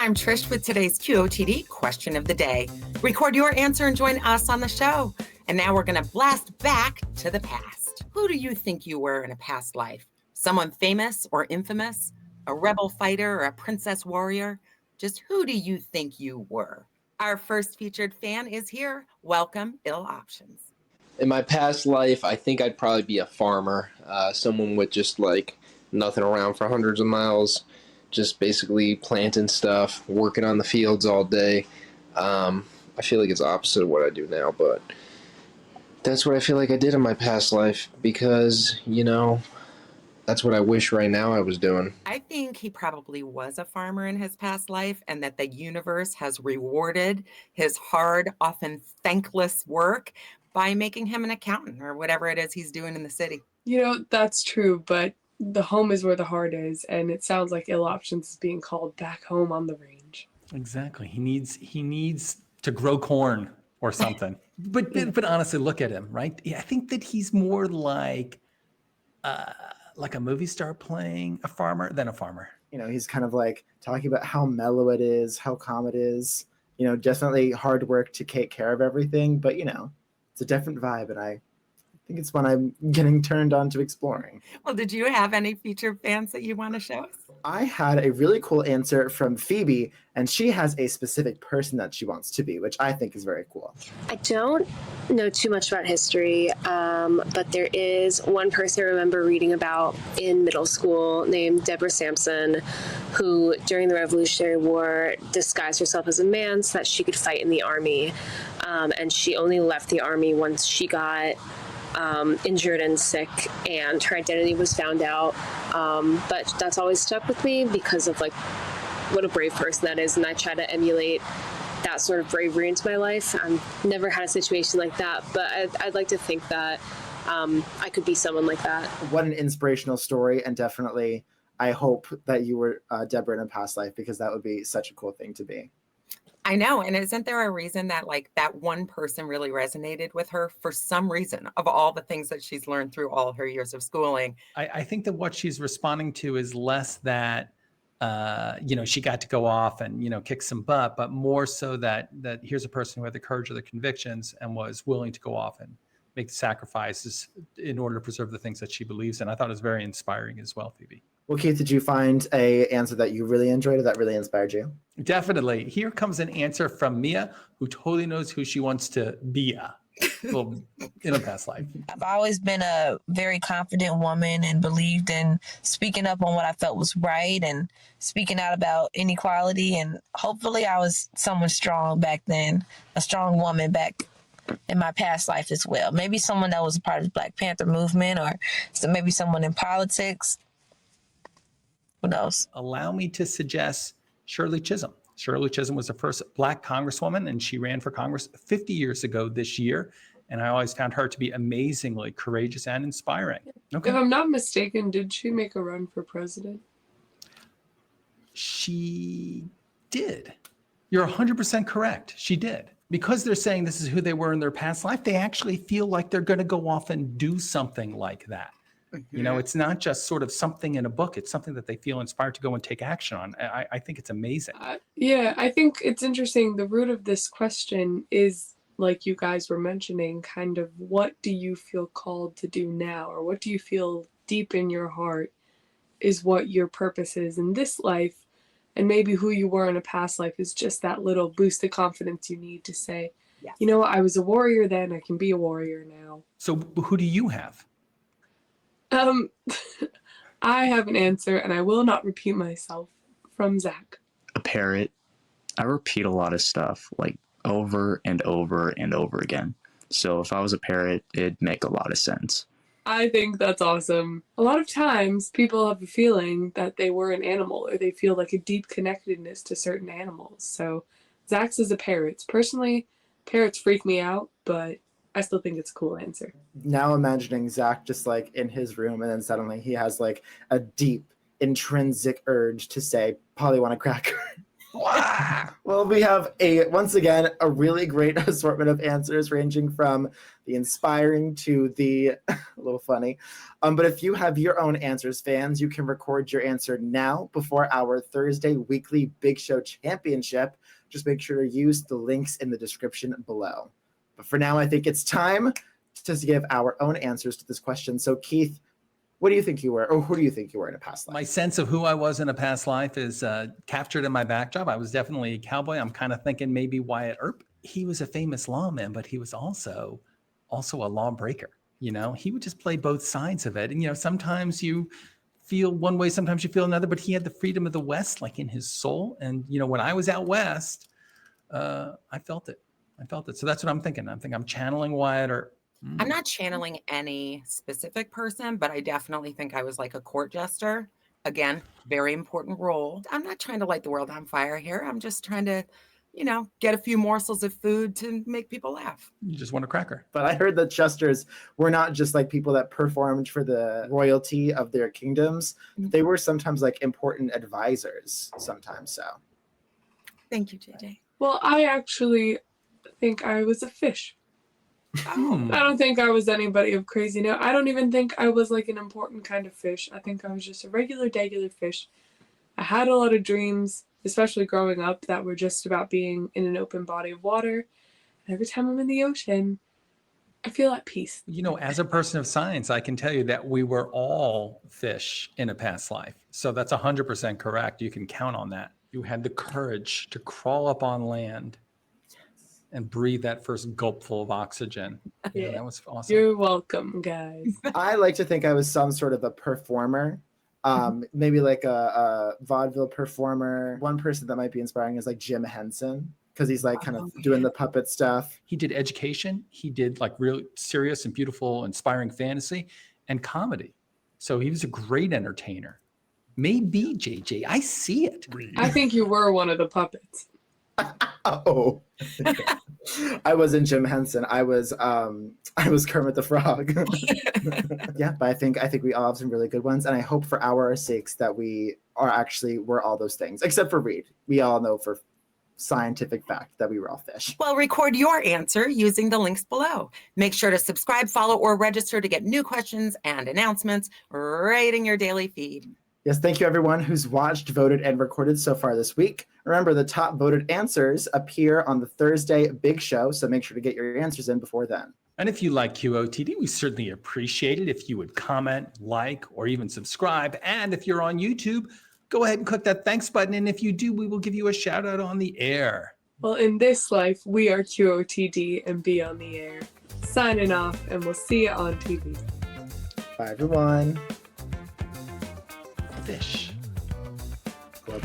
I'm Trish with today's QOTD Question of the Day. Record your answer and join us on the show. And now we're going to blast back to the past. Who do you think you were in a past life? Someone famous or infamous? A rebel fighter or a princess warrior? Just who do you think you were? Our first featured fan is here. Welcome, Ill Options. In my past life, I think I'd probably be a farmer, someone with just like nothing around for hundreds of miles, just basically planting stuff, working on the fields all day. I feel like it's opposite of what I do now, but that's what I feel like I did in my past life because, that's what I wish right now I was doing. I think he probably was a farmer in his past life and that the universe has rewarded his hard, often thankless work by making him an accountant or whatever it is he's doing in the city. That's true, but the home is where the heart is, and it sounds like Ill Options is being called back home on the range. Exactly. He needs to grow corn or something. but honestly, look at him, right? Yeah, I think that he's more like a movie star playing a farmer than a farmer. He's kind of like talking about how mellow it is, how calm it is. Definitely hard work to take care of everything, but it's a different vibe, and I think it's one I'm getting turned on to exploring. Well, did you have any featured fans that you want to show us? I had a really cool answer from Phoebe, and she has a specific person that she wants to be, which I think is very cool. I don't know too much about history, but there is one person I remember reading about in middle school named Deborah Sampson, who during the Revolutionary War disguised herself as a man so that she could fight in the army. And she only left the army once she got injured and sick, and her identity was found out. But that's always stuck with me because of what a brave person that is, and I try to emulate that sort of bravery into my life. I've never had a situation like that, but I'd like to think that I could be someone like that. What an inspirational story, and definitely I hope that you were Deborah in a past life, because that would be such a cool thing to be. I know. And isn't there a reason that that one person really resonated with her for some reason of all the things that she's learned through all her years of schooling? I think that what she's responding to is less that, she got to go off and, kick some butt, but more so that here's a person who had the courage of the convictions and was willing to go off and make the sacrifices in order to preserve the things that she believes in. I thought it was very inspiring as well, Phoebe. Well, Keith, did you find an answer that you really enjoyed or that really inspired you? Definitely. Here comes an answer from Mia, who totally knows who she wants to be in a past life. I've always been a very confident woman and believed in speaking up on what I felt was right and speaking out about inequality. And hopefully I was someone strong back then, a strong woman back in my past life as well. Maybe someone that was a part of the Black Panther movement, or maybe someone in politics. Who knows? Allow me to suggest Shirley Chisholm. Shirley Chisholm was the first Black Congresswoman, and she ran for Congress 50 years ago this year. And I always found her to be amazingly courageous and inspiring. Okay. If I'm not mistaken, did she make a run for president? She did. You're 100% correct. She did. Because they're saying this is who they were in their past life, they actually feel like they're going to go off and do something like that. It's not just sort of something in a book. It's something that they feel inspired to go and take action on. I think it's amazing. I think it's interesting. The root of this question is, like you guys were mentioning, kind of what do you feel called to do now? Or what do you feel deep in your heart is what your purpose is in this life? And maybe who you were in a past life is just that little boost of confidence you need to say, yes, I was a warrior then, I can be a warrior now. So who do you have? I have an answer, and I will not repeat myself, from Zach. A parrot. I repeat a lot of stuff, over and over and over again. So if I was a parrot, it'd make a lot of sense. I think that's awesome. A lot of times, people have a feeling that they were an animal, or they feel like a deep connectedness to certain animals. So Zach's is a parrot. Personally, parrots freak me out, but I still think it's a cool answer. Now imagining Zach just in his room, and then suddenly he has a deep intrinsic urge to say, Polly, want a cracker? Well, we have once again a really great assortment of answers ranging from the inspiring to the a little funny. But if you have your own answers, fans, you can record your answer now before our Thursday weekly Big Show Championship. Just make sure to use the links in the description below. But for now, I think it's time to give our own answers to this question. So, Keith, what do you think you were, or who do you think you were in a past life? My sense of who I was in a past life is captured in my backdrop. I was definitely a cowboy. I'm kind of thinking maybe Wyatt Earp. He was a famous lawman, but he was also a lawbreaker. You know, he would just play both sides of it. And, you know, sometimes you feel one way, sometimes you feel another, but he had the freedom of the West, like in his soul. And, you know, when I was out West, I felt it. So that's what I'm thinking. I'm channeling Wyatt Earp. I'm not channeling any specific person, but I definitely think I was like a court jester. Again, very important role. I'm not trying to light the world on fire here. I'm just trying to, you know, get a few morsels of food to make people laugh. You just want a cracker. But I heard that jesters were not just like people that performed for the royalty of their kingdoms. They were sometimes like important advisors, sometimes so. Thank you, JJ. Well, I actually think I was a fish. I don't think I was anybody of crazy note. I don't even think I was like an important kind of fish. I think I was just a regular fish. I had a lot of dreams, especially growing up, that were just about being in an open body of water. And every time I'm in the ocean, I feel at peace. You know, as a person of science, I can tell you that we were all fish in a past life. So that's 100% correct. You can count on that. You had the courage to crawl up on land and breathe that first gulpful of oxygen. Yeah, that was awesome. You're welcome, guys. I like to think I was some sort of a performer, maybe like a vaudeville performer. One person that might be inspiring is like Jim Henson, because he's like kind of doing the puppet stuff. He did education. He did like real serious and beautiful, inspiring fantasy and comedy. So he was a great entertainer. Maybe JJ, I see it. I think you were one of the puppets. Oh, I wasn't Jim Henson. I was Kermit the Frog. Yeah, but I think we all have some really good ones, and I hope for our sakes that we're all those things, except for Reed. We all know for scientific fact that we were all fish. Well, record your answer using the links below. Make sure to subscribe, follow, or register to get new questions and announcements right in your daily feed. Yes, thank you everyone who's watched, voted, and recorded so far this week. Remember, the top voted answers appear on the Thursday Big Show, so make sure to get your answers in before then. And if you like QOTD, we certainly appreciate it if you would comment, like, or even subscribe. And if you're on YouTube, go ahead and click that thanks button. And if you do, we will give you a shout out on the air. Well, in this life, we are QOTD and be on the air. Signing off, and we'll see you on TV. Bye, everyone. Fish. Club.